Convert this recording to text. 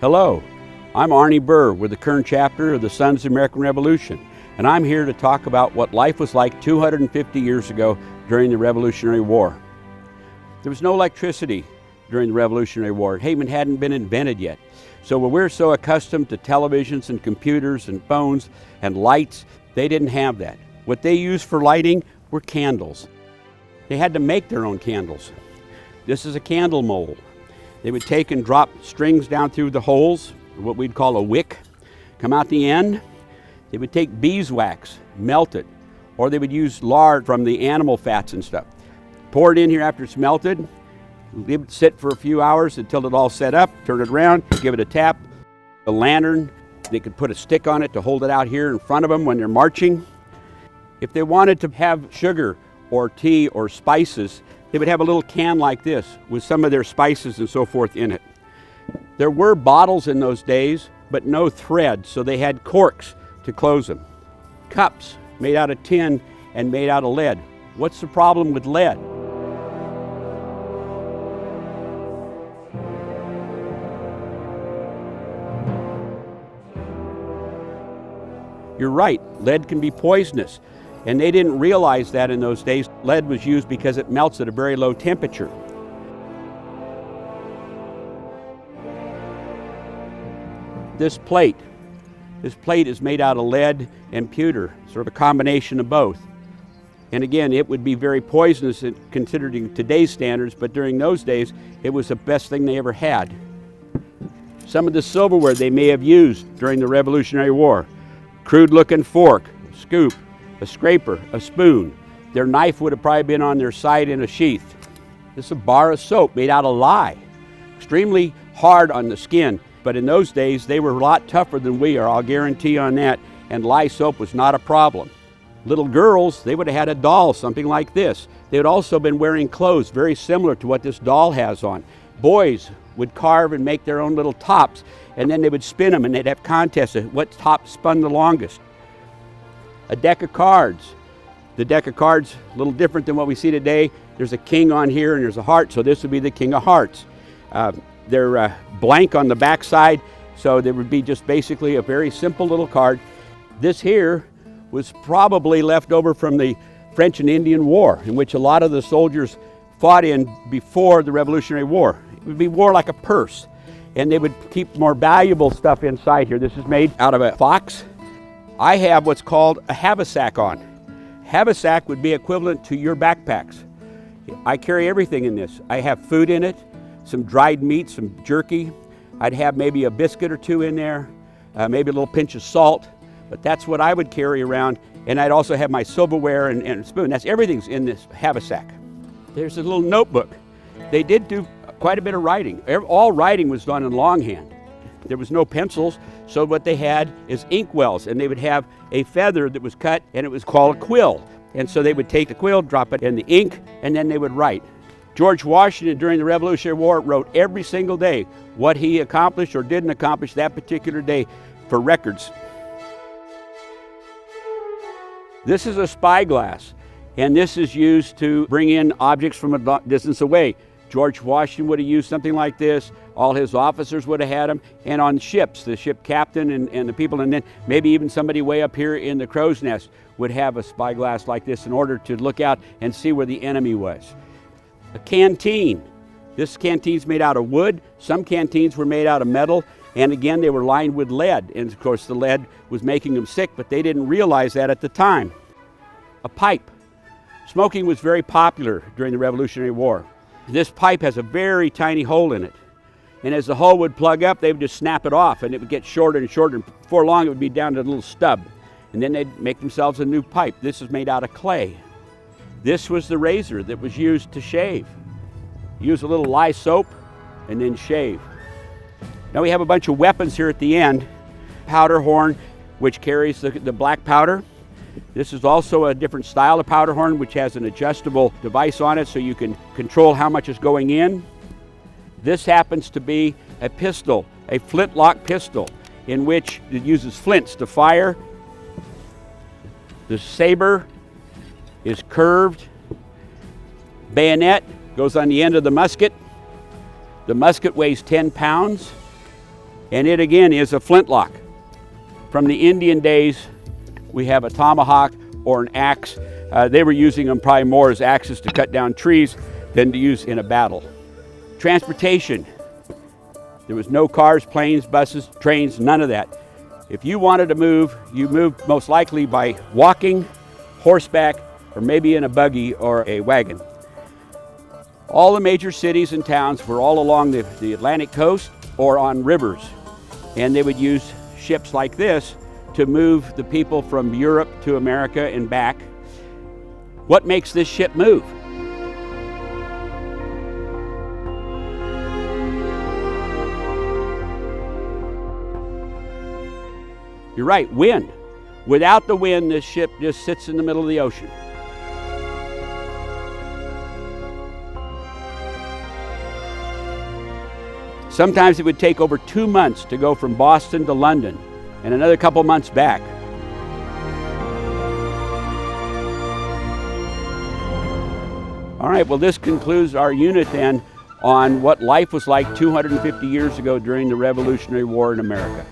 Hello, I'm Arnie Burr with the current chapter of the Sons of the American Revolution, and I'm here to talk about what life was like 250 years ago during the Revolutionary War. There was no electricity during the Revolutionary War. It even hadn't been invented yet. So when we're so accustomed to televisions and computers and phones and lights, they didn't have that. What they used for lighting were candles. They had to make their own candles. This is a candle mold. They would take and drop strings down through the holes, what we'd call a wick, come out the end. They would take beeswax, melt it, or they would use lard from the animal fats and stuff. Pour it in here after it's melted, leave it sit for a few hours until it all set up, turn it around, give it a tap. A lantern, they could put a stick on it to hold it out here in front of them when they're marching. If they wanted to have sugar or tea or spices, they would have a little can like this with some of their spices and so forth in it. There were bottles in those days, but no thread, so they had corks to close them. Cups made out of tin and made out of lead. What's the problem with lead? You're right, lead can be poisonous. And they didn't realize that in those days. Lead was used because it melts at a very low temperature. This plate is made out of lead and pewter, sort of a combination of both. And again, it would be very poisonous considered in today's standards, but during those days, it was the best thing they ever had. Some of the silverware they may have used during the Revolutionary War. Crude-looking fork, scoop, a scraper, a spoon. Their knife would have probably been on their side in a sheath. This is a bar of soap made out of lye. Extremely hard on the skin, but in those days they were a lot tougher than we are, I'll guarantee on that, and lye soap was not a problem. Little girls, they would have had a doll, something like this. They would also been wearing clothes very similar to what this doll has on. Boys would carve and make their own little tops, and then they would spin them and they'd have contests of what top spun the longest. A deck of cards. The deck of cards, a little different than what we see today. There's a king on here and there's a heart, so this would be the king of hearts. They're blank on the back side, so there would be just basically a very simple little card. This here was probably left over from the French and Indian War, in which a lot of the soldiers fought in before the Revolutionary War. It would be more like a purse, and they would keep more valuable stuff inside here. This is made out of a fox. I have what's called a haversack on. Haversack would be equivalent to your backpacks. I carry everything in this. I have food in it, some dried meat, some jerky. I'd have maybe a biscuit or two in there, maybe a little pinch of salt, but that's what I would carry around. And I'd also have my silverware and a spoon. That's everything's in this haversack. There's a little notebook. They did do quite a bit of writing. All writing was done in longhand. There was no pencils, so what they had is inkwells, and they would have a feather that was cut, and it was called a quill. And so they would take the quill, drop it in the ink, and then they would write. George Washington, during the Revolutionary War, wrote every single day what he accomplished or didn't accomplish that particular day for records. This is a spyglass, and this is used to bring in objects from a distance away. George Washington would have used something like this. All his officers would have had them. And on ships, the ship captain and the people, and then maybe even somebody way up here in the crow's nest would have a spyglass like this in order to look out and see where the enemy was. A canteen. This canteen's made out of wood. Some canteens were made out of metal. And again, they were lined with lead. And of course, the lead was making them sick, but they didn't realize that at the time. A pipe. Smoking was very popular during the Revolutionary War. This pipe has a very tiny hole in it. And as the hole would plug up, they would just snap it off and it would get shorter and shorter. And before long, it would be down to a little stub. And then they'd make themselves a new pipe. This is made out of clay. This was the razor that was used to shave. Use a little lye soap and then shave. Now we have a bunch of weapons here at the end. Powder horn, which carries the black powder. This is also a different style of powder horn, which has an adjustable device on it so you can control how much is going in. This happens to be a pistol, a flintlock pistol, in which it uses flints to fire. The saber is curved. Bayonet goes on the end of the musket. The musket weighs 10 pounds. And it again is a flintlock. From the Indian days, we have a tomahawk or an axe. They were using them probably more as axes to cut down trees than to use in a battle. Transportation. There was no cars, planes, buses, trains, none of that. If you wanted to move, you moved most likely by walking, horseback, or maybe in a buggy or a wagon. All the major cities and towns were all along the Atlantic coast or on rivers. And they would use ships like this to move the people from Europe to America and back. What makes this ship move? You're right, wind. Without the wind, this ship just sits in the middle of the ocean. Sometimes it would take over 2 months to go from Boston to London and another couple months back. All right, well, this concludes our unit then on what life was like 250 years ago during the Revolutionary War in America.